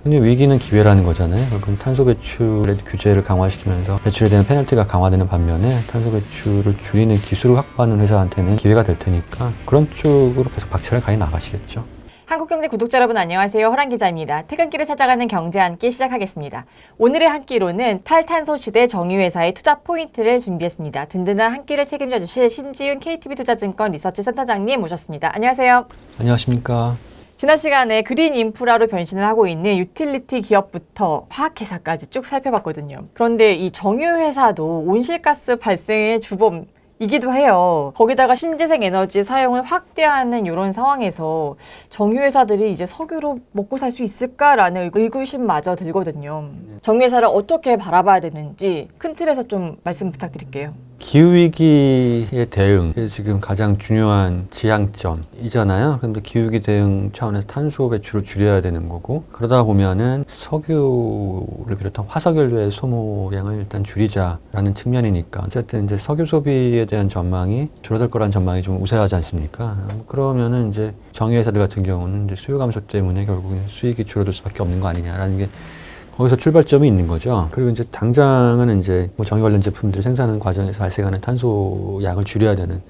근데 위기는 기회라는 거잖아요. 그럼 탄소 배출의 규제를 강화시키면서 배출에 대한 페널티가 강화되는 반면에 탄소 배출을 줄이는 기술을 확보하는 회사한테는 기회가 될 테니까 그런 쪽으로 계속 박차를 가해 나가시겠죠. 한국경제 구독자 여러분 안녕하세요. 허란 기자입니다. 퇴근길을 찾아가는 경제 한 끼 시작하겠습니다. 오늘의 한 끼로는 탈탄소 시대 정유회사의 투자 포인트를 준비했습니다. 든든한 한 끼를 책임져 주실 신지윤 KTB투자증권 리서치 센터장님 모셨습니다. 안녕하세요. 안녕하십니까. 지난 시간에 그린 인프라로 변신을 하고 있는 유틸리티 기업부터 화학회사까지 쭉 살펴봤거든요. 그런데 이 정유회사도 온실가스 발생의 주범이기도 해요. 거기다가 신재생 에너지 사용을 확대하는 이런 상황에서 정유회사들이 이제 석유로 먹고 살 수 있을까라는 의구심마저 들거든요. 정유회사를 어떻게 바라봐야 되는지 큰 틀에서 좀 말씀 부탁드릴게요. 기후위기의 대응, 이게 지금 가장 중요한 지향점이잖아요. 그런데 기후위기 대응 차원에서 탄소 배출을 줄여야 되는 거고, 그러다 보면은 석유를 비롯한 화석연료의 소모량을 일단 줄이자라는 측면이니까, 어쨌든 이제 석유 소비에 대한 전망이 줄어들 거란 전망이 좀 우세하지 않습니까? 그러면은 이제 정유회사들 같은 경우는 이제 수요 감소 때문에 결국은 수익이 줄어들 수밖에 없는 거 아니냐라는 게 거기서 출발점이 있는 거죠. 그리고 이제 당장은 이제 뭐 정유 관련 제품들을 생산하는 과정에서 발생하는 탄소 양을 줄여야 되는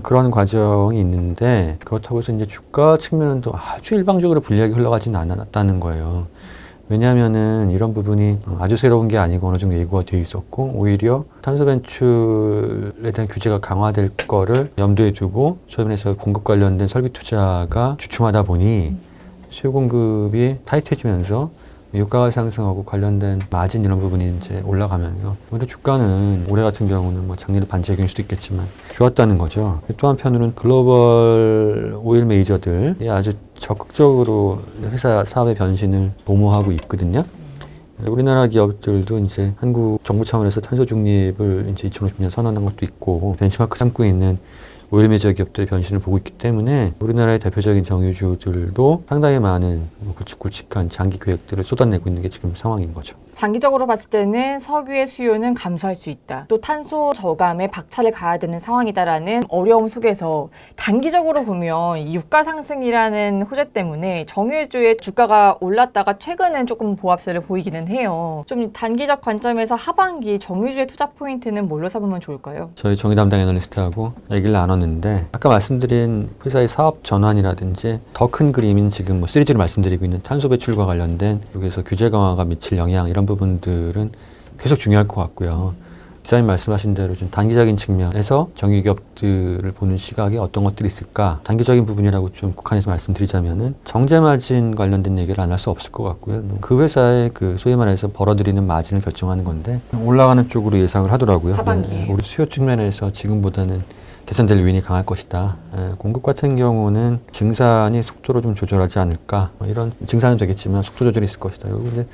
그런 과정이 있는데, 그렇다고 해서 이제 주가 측면은 또 아주 일방적으로 불리하게 흘러가지는 않았다는 거예요. 왜냐하면은 이런 부분이 아주 새로운 게 아니고 어느 정도 예고가 돼 있었고, 오히려 탄소 배출에 대한 규제가 강화될 거를 염두에 두고 소변에서 공급 관련된 설비 투자가 주춤하다 보니 수요 공급이 타이트해지면서 유가가 상승하고 관련된 마진 이런 부분이 이제 올라가면서 오히려 주가는 올해 같은 경우는 뭐 작년에 반짝일 수도 있겠지만 좋았다는 거죠. 또 한편으로는 글로벌 오일 메이저들이 아주 적극적으로 회사 사업의 변신을 도모하고 있거든요. 우리나라 기업들도 이제 한국 정부 차원에서 탄소 중립을 이제 2050년 선언한 것도 있고 벤치마크 삼고 있는 오일 메이저 기업들의 변신을 보고 있기 때문에 우리나라의 대표적인 정유주들도 상당히 많은 굵직굵직한 장기 계획들을 쏟아내고 있는 게 지금 상황인 거죠. 장기적으로 봤을 때는 석유의 수요는 감소할 수 있다. 또 탄소 저감에 박차를 가야 되는 상황이다라는 어려움 속에서 단기적으로 보면 이 유가 상승이라는 호재 때문에 정유주의 주가가 올랐다가 최근엔 조금 보합세를 보이기는 해요. 좀 단기적 관점에서 하반기 정유주의 투자 포인트는 뭘로 삼으면 좋을까요? 저희 정유 담당 애널리스트하고 얘기를 나눴는데, 아까 말씀드린 회사의 사업 전환이라든지 더 큰 그림인 지금 뭐 시리즈로 말씀드리고 있는 탄소 배출과 관련된 여기서 규제 강화가 미칠 영향 이런 부분들은 계속 중요할 것 같고요. 기자님 말씀하신 대로 좀 단기적인 측면에서 정유기업들을 보는 시각에 어떤 것들이 있을까? 단기적인 부분이라고 좀 국한해서 말씀드리자면은 정제 마진 관련된 얘기를 안 할 수 없을 것 같고요. 그 회사의 그 소위 말해서 벌어들이는 마진을 결정하는 건데 올라가는 쪽으로 예상을 하더라고요. 하반기에. 우리 수요 측면에서 지금보다는 개선될 요인이 강할 것이다. 공급 같은 경우는 증산이 속도로 좀 조절하지 않을까. 이런 증산은 되겠지만 속도 조절이 있을 것이다. 근데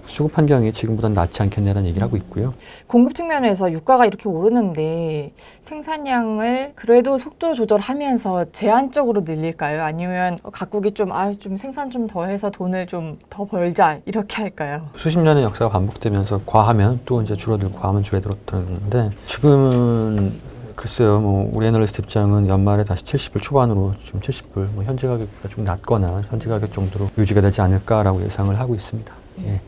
수급 환경이 지금보다는 낫지 않겠냐라는 얘기를 하고 있고요. 공급 측면에서 유가가 이렇게 오르는데 생산량을 그래도 속도 조절하면서 제한적으로 늘릴까요? 아니면 각국이 좀 생산 좀 더 해서 돈을 좀 더 벌자 이렇게 할까요? 수십 년의 역사가 반복되면서 과하면 또 이제 줄어들고 과하면 줄어들었는데 지금은 글쎄요, 뭐 우리 애널리스트 입장은 연말에 다시 70불 초반으로 좀 70불, 뭐 현재 가격보다 좀 낮거나 현재 가격 정도로 유지가 되지 않을까라고 예상을 하고 있습니다. 예.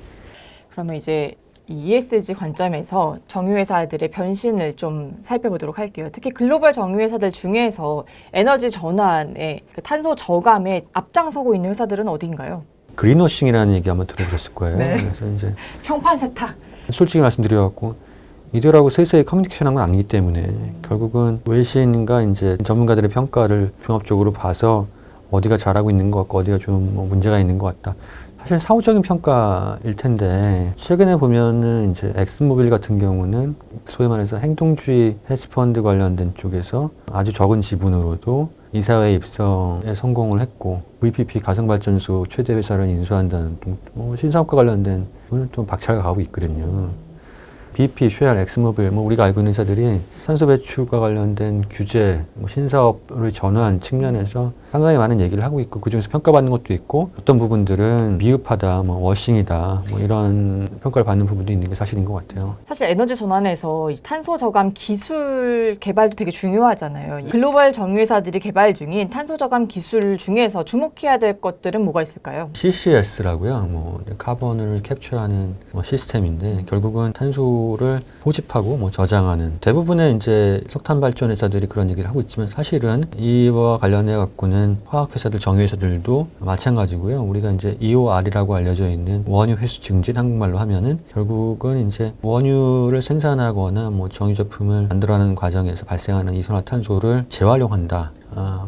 그러면 이제 이 ESG 관점에서 정유회사들의 변신을 좀 살펴보도록 할게요. 특히 글로벌 정유회사들 중에서 에너지 전환에 그 탄소 저감에 앞장서고 있는 회사들은 어디인가요? 그린워싱이라는 얘기 아마 들어보셨을 거예요. 네. 그래서 이제 평판 세탁. 솔직히 말씀드려갖고 이들하고 세세히 커뮤니케이션한 건 아니기 때문에 결국은 외신과 이제 전문가들의 평가를 종합적으로 봐서 어디가 잘하고 있는 것 같고 어디가 좀 뭐 문제가 있는 것 같다. 사실 사후적인 평가일 텐데 최근에 보면은 이제 엑슨모빌 같은 경우는 소위 말해서 행동주의 헤지펀드 관련된 쪽에서 아주 적은 지분으로도 이사회 입성에 성공을 했고 VPP 가성발전소 최대 회사를 인수한다는 뭐 신사업과 관련된 부분은 또 박차가 가고 있거든요. BP, 쉘, 엑스모빌 뭐 우리가 알고 있는 회사들이 탄소 배출과 관련된 규제, 뭐 신사업을 전환 측면에서 상당히 많은 얘기를 하고 있고 그중에서 평가받는 것도 있고 어떤 부분들은 미흡하다, 뭐 워싱이다 뭐 이런 평가를 받는 부분도 있는 게 사실인 것 같아요. 사실 에너지 전환에서 이 탄소 저감 기술 개발도 되게 중요하잖아요. 이 글로벌 정유회사들이 개발 중인 탄소 저감 기술 중에서 주목해야 될 것들은 뭐가 있을까요? CCS라고요. 뭐 카본을 캡처하는 뭐 시스템인데 결국은 탄소를 포집하고 뭐 저장하는 대부분의 이제 석탄 발전 회사들이 그런 얘기를 하고 있지만 사실은 이와 관련해 갖고는 화학 회사들, 정유 회사들도 마찬가지고요. 우리가 이제 EOR이라고 알려져 있는 원유 회수 증진 한국말로 하면은 결국은 이제 원유를 생산하거나 뭐 정유 제품을 만들어내는 과정에서 발생하는 이산화탄소를 재활용한다.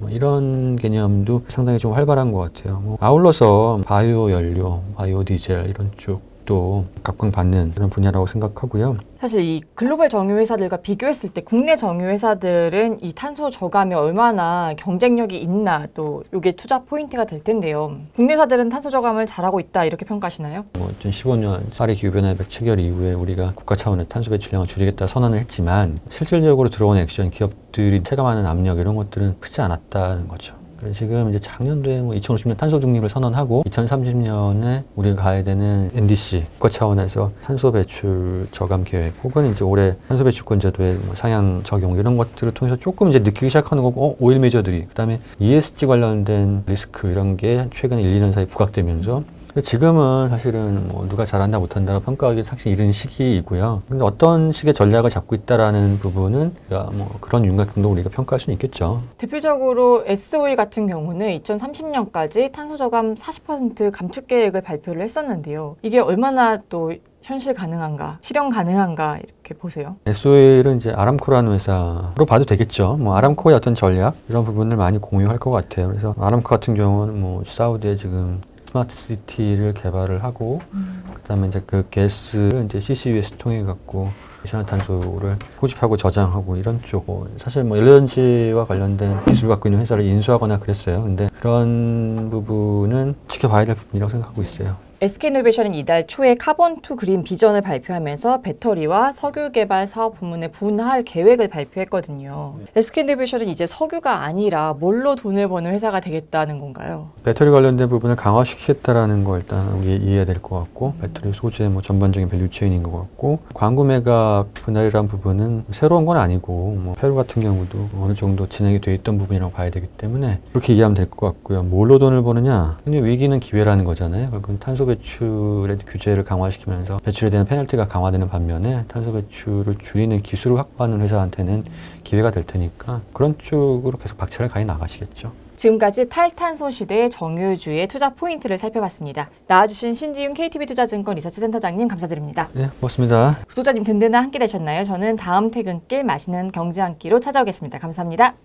뭐 이런 개념도 상당히 좀 활발한 것 같아요. 뭐 아울러서 바이오 연료, 바이오 디젤 이런 쪽도 각광받는 그런 분야라고 생각하고요. 사실 이 글로벌 정유회사들과 비교했을 때 국내 정유회사들은 이 탄소 저감이 얼마나 경쟁력이 있나 또 이게 투자 포인트가 될 텐데요. 국내 회사들은 탄소 저감을 잘하고 있다 이렇게 평가하시나요? 2015년 파리 기후변화협약 체결 이후에 우리가 국가 차원의 탄소 배출량을 줄이겠다 선언을 했지만 실질적으로 들어온 액션, 기업들이 체감하는 압력 이런 것들은 크지 않았다는 거죠. 지금 이제 작년도에 2050년 탄소 중립을 선언하고 2030년에 우리가 가야 되는 NDC 국가 차원에서 탄소 배출 저감 계획 혹은 이제 올해 탄소 배출권 제도의 상향 적용 이런 것들을 통해서 조금 이제 느끼기 시작하는 거고 오일 메이저들이 그다음에 ESG 관련된 리스크 이런 게 최근 1, 2년 사이 부각되면서 지금은 사실은 뭐 누가 잘한다 못한다고 평가하기 사실 이른 시기이고요. 근데 어떤 식의 전략을 잡고 있다라는 부분은 뭐 그런 윤곽점도 우리가 평가할 수는 있겠죠. 대표적으로 S-오일 같은 경우는 2030년까지 탄소 저감 40% 감축 계획을 발표를 했었는데요. 이게 얼마나 또 현실 가능한가, 실현 가능한가 이렇게 보세요. S-오일은 이제 아람코라는 회사로 봐도 되겠죠. 뭐 아람코의 어떤 전략 이런 부분을 많이 공유할 것 같아요. 그래서 아람코 같은 경우는 뭐 사우디에 지금 스마트 시티를 개발을 하고 그다음에 이제 그 가스를 이제 CCUS 통해 갖고 이산화탄소를 포집하고 저장하고 이런 쪽 사실 뭐 LNG와 관련된 기술 갖고 있는 회사를 인수하거나 그랬어요. 근데 그런 부분은 지켜봐야 될 부분이라고 생각하고 있어요. SK이노베이션은 이달 초에 카본2 그린 비전을 발표하면서 배터리와 석유 개발 사업 부문에 분할 계획을 발표했거든요. SK이노베이션은 이제 석유가 아니라 뭘로 돈을 버는 회사가 되겠다는 건가요? 배터리 관련된 부분을 강화시키겠다라는 거 일단 우리 이해해야 될 것 같고 배터리 소재 뭐 전반적인 밸류체인인 것 같고 광구 매각 분할이란 부분은 새로운 건 아니고 뭐 페루 같은 경우도 어느 정도 진행이 돼 있던 부분이라고 봐야 되기 때문에 그렇게 이해하면 될 것 같고요. 뭘로 돈을 버느냐? 근데 위기는 기회라는 거잖아요. 그건 탄소 배출의 규제를 강화시키면서 배출에 대한 페널티가 강화되는 반면에 탄소 배출을 줄이는 기술을 확보하는 회사한테는 기회가 될 테니까 그런 쪽으로 계속 박차를 가해 나가시겠죠. 지금까지 탈탄소 시대의 정유주의 투자 포인트를 살펴봤습니다. 나와주신 신지윤 KTB 투자증권 리서치센터장님 감사드립니다. 네, 고맙습니다. 구독자님 든든한 한 끼 되셨나요? 저는 다음 퇴근길 맛있는 경제 한 끼로 찾아오겠습니다. 감사합니다.